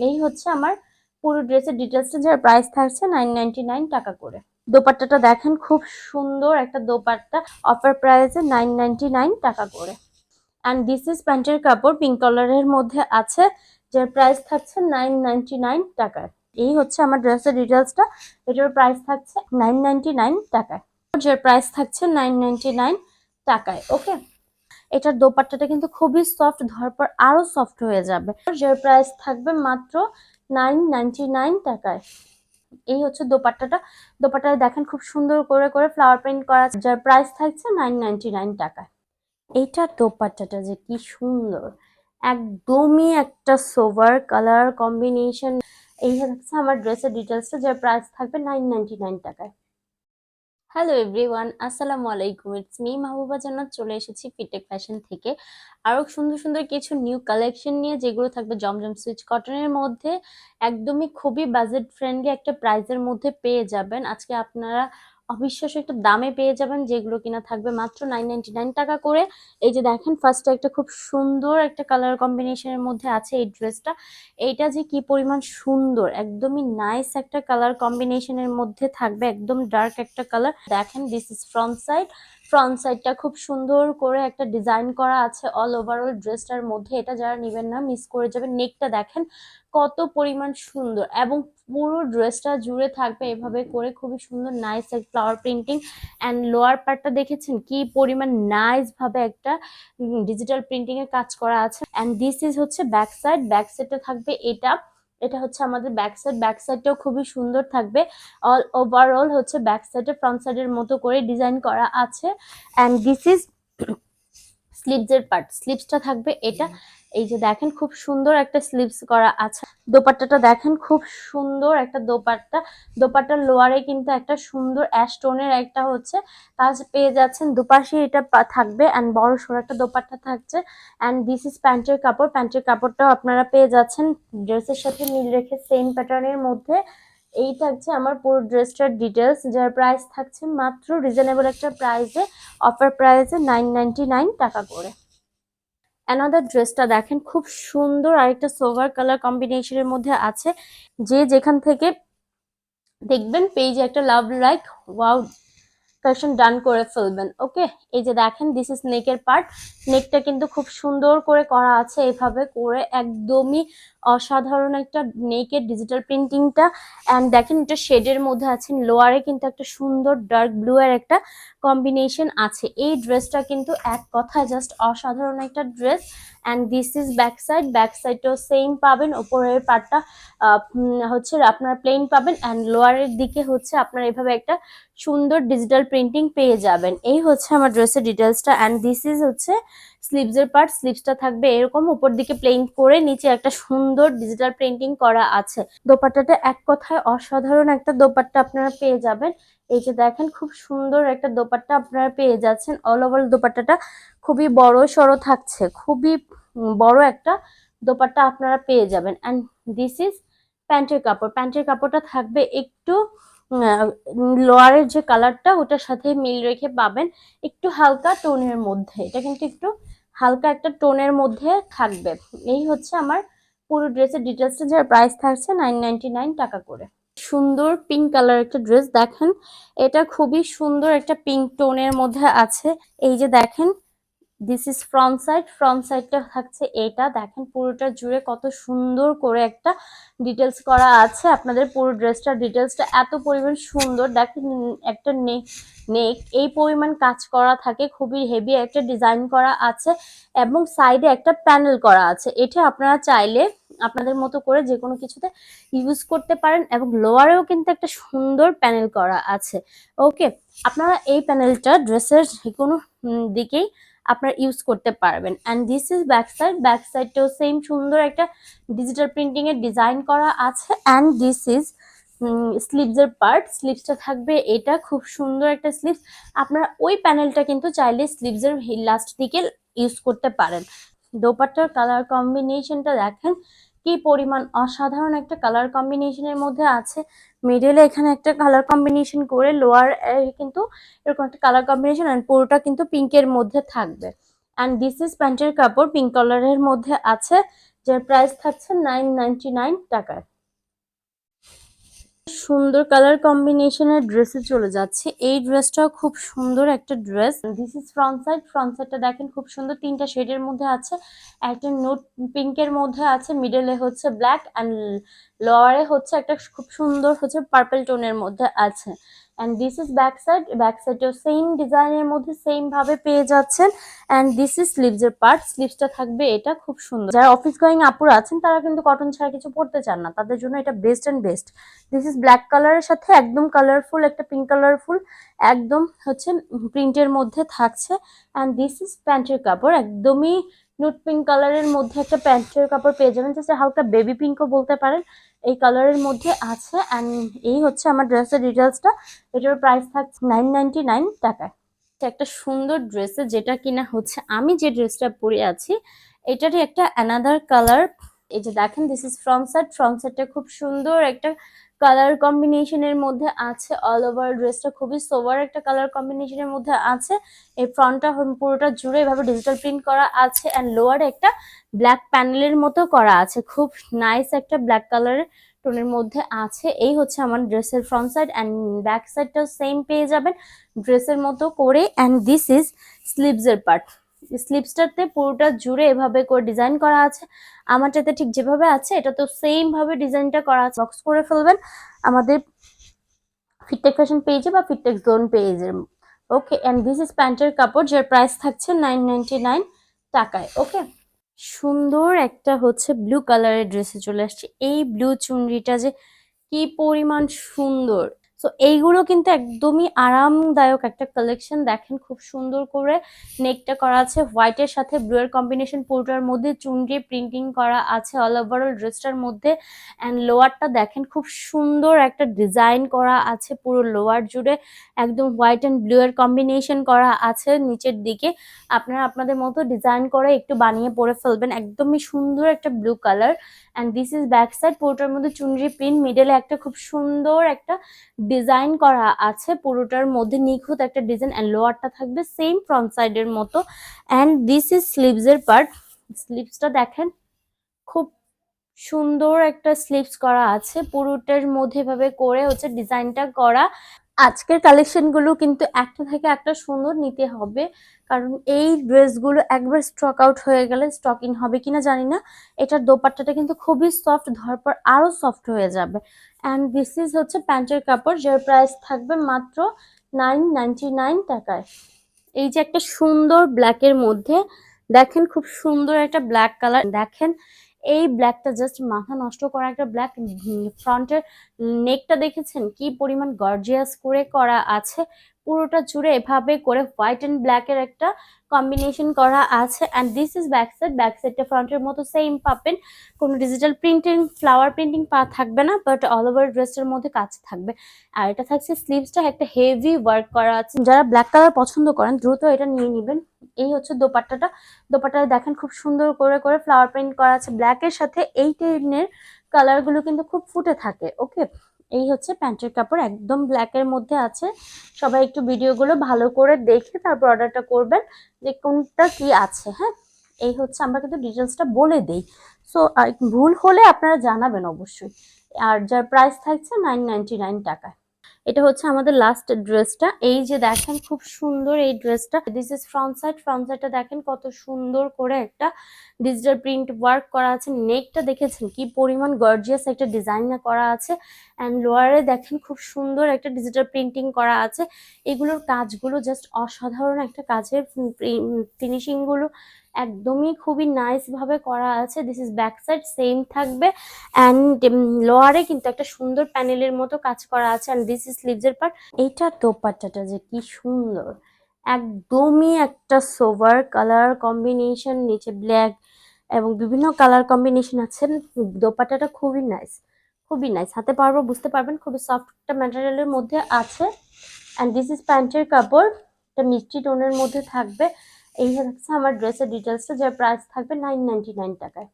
এই হচ্ছে আমার পুরো ড্রেসের ডিটেলসটা, যার প্রাইস থাকছে 999 টাকা করে। দোপাট্টাটা দেখেন, খুব সুন্দর একটা দোপাট্টা, অফার প্রাইসে 999 টাকা করে। অ্যান্ড দিস ইজ প্যান্টের কাপড়, পিঙ্ক কালারের মধ্যে আছে, যার প্রাইস থাকছে 999 টাকায়। এই হচ্ছে আমার ড্রেসের ডিটেলসটা, এটার প্রাইস থাকছে 999 টাকায়, যার প্রাইস থাকছে 999 টাকায়। ওকে, এটার দোপাট্টাটা কিন্তু খুবই সফট, ধরার পর আরো সফট হয়ে যাবে, যার প্রাইস থাকবে মাত্র 999 টাকায়। এই হচ্ছে দোপাট্টাটা, দোপাট্টায় দেখেন খুব সুন্দর করে করে ফ্লাওয়ার প্রিন্ট করা, যার প্রাইস থাকছে 999 টাকায়। এইটার দোপাট্টাটা যে কি সুন্দর, একদমই একটা সোভার কালার কম্বিনেশন। এই হচ্ছে আমার ড্রেসের ডিটেলসটা, যার প্রাইস থাকবে 999 টাকায়। হ্যালো এভরিওয়ান, আসসালামু আলাইকুম, ইটস মি মাহবুবা জান্নাত। চলে এসেছি ফিটেক ফ্যাশন থেকে আরো সুন্দর সুন্দর কিছু নিউ কালেকশন নিয়ে, যেগুলো থাকবে জমজম সুইচ কটনের মধ্যে, একদমই খুবই বাজেট ফ্রেন্ডলি একটা প্রাইসের মধ্যে পেয়ে যাবেন। আজকে আপনারা অবিশ্বাস্য একটা দামে পেয়ে যাবেন, যেগুলো কিনা থাকবে মাত্র 999 টাকা করে। এই যে দেখেন, ফার্স্টে একটা খুব সুন্দর একটা কালার কম্বিনেশনের মধ্যে আছে এই ড্রেসটা। এইটা যে কি পরিমাণ সুন্দর, একদমই নাইস একটা কালার কম্বিনেশনের মধ্যে থাকবে, একদম ডার্ক একটা কালার। দেখেন, this is front side, front সাইডটা খুব সুন্দর করে একটা ডিজাইন করা আছে অল ওভারঅল ড্রেসটার মধ্যে। এটা যারা নেবেন না মিস করে যাবেন। নেকটা দেখেন কত পরিমাণ সুন্দর, এবং পুরো ড্রেসটা জুড়ে থাকবে এভাবে করে খুবই সুন্দর nice flower printing. And lower পার্টটা দেখেছেন কি পরিমাণ নাইস ভাবে একটা ডিজিটাল প্রিন্টিং এর কাজ করা আছে। অ্যান্ড দিস ইজ হচ্ছে ব্যাক সাইড, ব্যাক সাইডে থাকবে এটা, এটা হচ্ছে আমাদের ব্যাক সাইড, ব্যাক সাইডটাও খুবই সুন্দর থাকবে। অল ওভারঅল হচ্ছে ব্যাক সাইডে ফ্রন্ট সাইডের মতো করে ডিজাইন করা আছে। অ্যান্ড দিস ইজ স্লিভস এর পার্ট, স্লিভসটা থাকবে এটা। এই যে দেখেন খুব সুন্দর একটা স্লিভস করা আছে। দোপাট্টাটা দেখেন, খুব সুন্দর একটা দোপাট্টা, দোপাট্টার লোয়ারে কিন্তু একটা সুন্দর অ্যাশ টোনের একটা হচ্ছে কাজ পেয়ে যাচ্ছেন। দুপাশে এটা থাকবে, অ্যান্ড বড় সড়ো একটা দোপাট্টা থাকছে। অ্যান্ড দিস ইজ প্যান্টের কাপড়, প্যান্টের কাপড়টাও আপনারা পেয়ে যাচ্ছেন ড্রেসের সাথে মিল রেখে সেম প্যাটার্নের মধ্যে। এই থাকছে আমার পুরো ড্রেসটার ডিটেলস, যার প্রাইস থাকছে মাত্র রিজনেবল একটা প্রাইসে, অফার প্রাইসে 999 টাকা করে। অ্যানাদার ড্রেসটা দেখেন, খুব সুন্দর আরেকটা সোভার কালার কম্বিনেশনের মধ্যে আছে। যে যেখান থেকে দেখবেন পেজে একটা লাভ লাইক ওয়াও কালেকশন ডান করে ফেলবেন। ওকে, এই যে দেখেন দিস ইজ নেকের পার্ট, নেকটা কিন্তু খুব সুন্দর করে করা আছে এভাবে করে, একদমই অসাধারণ একটা নেকের ডিজিটাল প্রিন্টিংটা। অ্যান্ড দেখেন এটা শেডের মধ্যে আছে, লোয়ারে কিন্তু একটা সুন্দর ডার্ক ব্লু এর একটা কম্বিনেশন আছে। এই ড্রেসটা কিন্তু এক কথায় জাস্ট অসাধারণ একটা dress. And this is back side, back সাইডটাও সেম পাবেন, ওপরের পার্টটা হচ্ছে আপনার প্লেন পাবেন, অ্যান্ড লোয়ারের দিকে হচ্ছে আপনার এভাবে একটা সুন্দর ডিজিটাল প্রিন্টিং পেয়ে যাবেন। এই হচ্ছে আমার ড্রেসের ডিটেলসটা। অ্যান্ড দিস ইজ হচ্ছে স্লিভস এর পার্ট, স্লিভসটা থাকবে এরকম, উপর দিকে প্লেন করে নিচে একটা সুন্দর ডিজিটাল প্রিন্টিং করা আছে। দোপাট্টাটা এক কথায় অসাধারণ একটা দোপাট্টা আপনারা পেয়ে যাবেন। এই যে দেখেন খুব সুন্দর একটা দোপাট্টা আপনারা পেয়ে যাচ্ছেন। অল ওভার দোপাট্টাটা খুবই বড় সড়ো থাকছে, খুবই বড় একটা দোপাট্টা আপনারা পেয়ে যাবেন। অ্যান্ড দিস ইজ প্যান্টের কাপড়, প্যান্টের কাপড়টা থাকবে একটু লোয়ারের যে কালারটা ওটার সাথে মিল রেখে পাবেন, একটু হালকা টোনের মধ্যে, এটা কিন্তু একটু হালকা একটা টোনের মধ্যে থাকবে। এই হচ্ছে আমার পুরো ড্রেসের ডিটেলসটা, যার প্রাইস থাকছে 999 টাকা করে। সুন্দর পিঙ্ক কালার একটা ড্রেস দেখেন, এটা খুবই সুন্দর একটা পিঙ্ক টোনের মধ্যে আছে। এই যে দেখেন this is front side, front সাইডটা থাকছে এটা, দেখেন পুরোটা জুড়ে কত সুন্দর করে একটা ডিটেলস করা আছে। আপনাদের পুরো ড্রেসটার ডিটেলসটা এত পরিমাণ সুন্দর, দেখেন একটা নেক এই পরিমাণ কাজ করা থাকে, খুবই হেভি একটা ডিজাইন করা আছে, এবং সাইডে একটা প্যানেল করা আছে। এটা আপনারা চাইলে আপনাদের মতো করে যে কোনো কিছুতে ইউজ করতে পারেন, এবং লোয়ারেও কিন্তু একটা সুন্দর প্যানেল করা আছে। ওকে, আপনারা এই প্যানেলটা ড্রেসের যে কোনো দিকেই আপনারা ইউজ করতে পারবেন। And this is back side, back সাইডটাও সেম সুন্দর একটা ডিজিটাল প্রিন্টিং এর ডিজাইন করা আছে। অ্যান্ড দিস ইজ স্লিভস এর পার্ট, স্লিভসটা থাকবে এটা, খুব সুন্দর একটা স্লিভস। আপনারা ওই প্যানেলটা কিন্তু চাইলে স্লিভস এর লাস্ট দিকে ইউজ করতে পারেন। দোপাট্টার কালার কম্বিনেশনটা দেখেন কি পরিমাণ অসাধারণ একটা কালার কম্বিনেশনের মধ্যে আছে। মিডলে এখানে একটা কালার কম্বিনেশন করে, লোয়ার কিন্তু এরকম একটা কালার কম্বিনেশন, এন্ড পুরোটা কিন্তু পিঙ্কের মধ্যে থাকবে। অ্যান্ড দিস ইজ প্যান্টের কাপড়, পিঙ্ক কালারের মধ্যে আছে, যার প্রাইস থাকছে 999 টাকায়। সুন্দর কালার কম্বিনেশনের ড্রেসে চলে যাচ্ছে। এই ড্রেসটাও খুব সুন্দর একটা dress. This is front side. Front সাইডটা দেখেন খুব সুন্দর, তিনটা শেডের মধ্যে আছে। একটা নোট পিঙ্কের মধ্যে আছে, মিডলে হচ্ছে ব্ল্যাক অ্যান্ড লোয়ারে হচ্ছে একটা খুব সুন্দর হচ্ছে পার্পল টোনের মধ্যে আছে। And this is back side. Back সাইডেও সেম ডিজাইনের মধ্যে সেম ভাবে পেয়ে যাচ্ছেন। অ্যান্ড দিস ইজ স্লিভসের পার্ট। স্লিভসটা থাকবে এটা খুব সুন্দর। যারা অফিস গোয়িং আপুরা আছেন তারা কিন্তু কটন ছাড়া কিছু পরতে চান না, তাদের জন্য এটা best and best. This is black কালারের সাথে একদম কালারফুল একটা পিঙ্ক কালারফুল একদম হচ্ছে প্রিন্টের মধ্যে থাকছে। অ্যান্ড দিস ইজ প্যান্টের কাপড়, একদমই নুট পিঙ্ক কালারের মধ্যে একটা প্যান্টের কাপড় পেয়ে যাবেন, জাস্ট হালকা বেবি পিঙ্কও বলতে পারেন, এই কালারের মধ্যে আছে। অ্যান্ড এই হচ্ছে আমার ড্রেসের ডিটেলসটা। এটার প্রাইস থাকছে 999 টাকায়। একটা সুন্দর ড্রেসে যেটা কিনা হচ্ছে আমি যে ড্রেসটা পরে আছি এটারই একটা অ্যানাদার কালার। এই যে দেখেন, this is front side. Front সাইডটা খুব সুন্দর একটা কালার কম্বিনেশনের মধ্যে আছে। অল ওভার ড্রেসটা খুবই সোবার একটা কালার কম্বিনেশনের মধ্যে আছে। এই ফ্রন্টটা পুরোটা জুড়ে এভাবে ডিজিটাল প্রিন্ট করা আছে। অ্যান্ড লোয়ারে একটা ব্ল্যাক প্যানেলের মতো করা আছে, খুব নাইস একটা ব্ল্যাক কালারের টোনের মধ্যে আছে। এই হচ্ছে আমার ড্রেসের ফ্রন্ট সাইড। অ্যান্ড ব্যাক সাইডটাও সেম পেয়ে যাবেন ড্রেসের মতো করে। অ্যান্ড দিস ইজ স্লিভসের পার্ট। স্লিভসটাতে পুরোটা জুড়ে এভাবে করে ডিজাইন করা আছে। আমারটাতে ঠিক যেভাবে আছে এটা তো সেম ভাবে ডিজাইনটা করা আছে। বক্স করে ফেলবেন আমাদের ফিটটেক ফ্যাশন পেজে বা ফিটটেক জোন পেজে। ওকে, এন্ড দিস ইজ প্যান্টের কাপড়, যার প্রাইস থাকছে 999 টাকায়। ওকে, সুন্দর একটা হচ্ছে ব্লু কালারের ড্রেসে চলে আসছে। এই ব্লু চুনরিটা যে কি পরিমাণ সুন্দর। সো এইগুলো কিন্তু একদমই আরামদায়ক একটা কালেকশন। দেখেন খুব সুন্দর করে নেকটা করা আছে হোয়াইটের সাথে ব্লু এর কম্বিনেশন, পুরোটার মধ্যে চুনরি প্রিন্টিং করা আছে অল ওভারঅল ড্রেসটার মধ্যে। অ্যান্ড লোয়ারটা দেখেন খুব সুন্দর একটা ডিজাইন করা আছে পুরো লোয়ার জুড়ে, একদম হোয়াইট অ্যান্ড ব্লু এর কম্বিনেশন করা আছে নিচের দিকে। আপনারা আপনাদের মতো ডিজাইন করে একটু বানিয়ে পরে ফেলবেন, একদমই সুন্দর একটা blue colour. And this is back side, পুরোটার মধ্যে চুনরি প্রিন্ট, মিডলে একটা খুব সুন্দর একটা ডিজাইন করা আছে, পুরোটার মধ্যে নিখুঁত একটা ডিজাইন। অ্যান্ড লোয়ারটা থাকবে সেম ফ্রন্ট সাইডের মতো। অ্যান্ড দিস ইজ স্লিভস এর পার্ট। স্লিভসটা দেখেন খুব সুন্দর একটা স্লিভস করা আছে, পুরোটার মধ্যে এভাবে করে হচ্ছে ডিজাইনটা করা। আজকের কালেকশন গুলো কিন্তু একটা থেকে একটা সুন্দর নিতে হবে, কারণ এই ড্রেসগুলো একবার স্টক আউট হয়ে গেলে স্টক ইন হবে কিনা জানি না। এটার দোপাট্টাটা কিন্তু খুবই সফট, ধরার পর আরো সফট হয়ে যাবে। অ্যান্ড দিস ইজ হচ্ছে প্যান্টের কাপড়, যার প্রাইস থাকবে মাত্র 999 টাকায়। এই যে একটা সুন্দর ব্ল্যাকের মধ্যে দেখেন খুব সুন্দর একটা ব্ল্যাক কালার, দেখেন এই ব্ল্যাকটা জাস্ট মাথা নষ্ট করা একটা ব্ল্যাক। ফ্রন্টের নেকটা দেখেছেন কি পরিমাণ গর্জিয়াস করে করা আছে, পুরোটা জুড়ে এভাবে করে হোয়াইট এন্ড ব্ল্যাক এর একটা কম্বিনেশন করা আছে। And this is back side. Back সাইডটা ফ্রন্টের মতো সেম পাবেন, কোনো ডিজিটাল প্রিন্টিং ফ্লাওয়ার প্রিন্টিং থাকবে না, বাট অল ওভার ড্রেসের মধ্যে কাজ থাকবে। আর এটা থাকছে স্লিভসটা একটা হেভি ওয়ার্ক করা আছে। যারা ব্ল্যাক কালার পছন্দ করেন দ্রুত এটা নিয়ে নেবেন। এই হচ্ছে দোপাট্টাটা। দোপাট্টাটা দেখেন খুব সুন্দর করে করে ফ্লাওয়ার প্রিন্ট করা আছে ব্ল্যাকের সাথে। এই টেনের কালার গুলো কিন্তু খুব ফুটে থাকে। ওকে, এই হচ্ছে প্যান্টের কাপড়, একদম ব্ল্যাকের মধ্যে আছে। সবাই একটু ভিডিওগুলো ভালো করে দেখে তারপর অর্ডারটা করবেন যে কোনটা কি আছে। হ্যাঁ, এই হচ্ছে, আমরা কিন্তু ডিটেলসটা বলে দেই। সো ভুল হলে আপনারা জানাবেন অবশ্যই। আর যার প্রাইস থাকছে 999 টাকায়। এটা হচ্ছে আমাদের লাস্ট ড্রেসটা। এই যে দেখেন খুব সুন্দর এই ড্রেসটা। This is front side. Front সাইডটা দেখেন কত সুন্দর করে একটা ডিজিটাল প্রিন্ট ওয়ার্ক করা আছে। নেকটা দেখেছেন কি পরিমাণ গর্জিয়াস একটা ডিজাইন করা আছে। অ্যান্ড লোয়ারে দেখেন খুব সুন্দর একটা ডিজিটাল প্রিন্টিং করা আছে। এগুলোর কাজগুলো জাস্ট অসাধারণ একটা কাজের ফিনিশিং গুলো একদমই খুবই নাইস ভাবে করা আছে। This is back side, same থাকবে। অ্যান্ড লোয়ারে কিন্তু একটা সুন্দর প্যানেলের মতো কাজ করা আছে। অ্যান্ড দিস ইজ স্লিভস এর পার্ট। এইটার দোপাট্টাটা যে কি সুন্দর, একদমই একটা সোভার কালার কম্বিনেশন, নিচে ব্ল্যাক এবং বিভিন্ন কালার কম্বিনেশন আছে। দোপাট্টাটা খুবই নাইস, খুবই নাইস। হাতে পারবো বুঝতে পারবেন খুবই সফট একটা ম্যাটেরিয়ালের মধ্যে আছে। অ্যান্ড দিস ইজ প্যান্টের কাপড়, এটা মিষ্টি টোনের মধ্যে থাকবে। এই হচ্ছে আমার ড্রেসের ডিটেলসটা, যার প্রাইস থাকবে 999 টাকায়।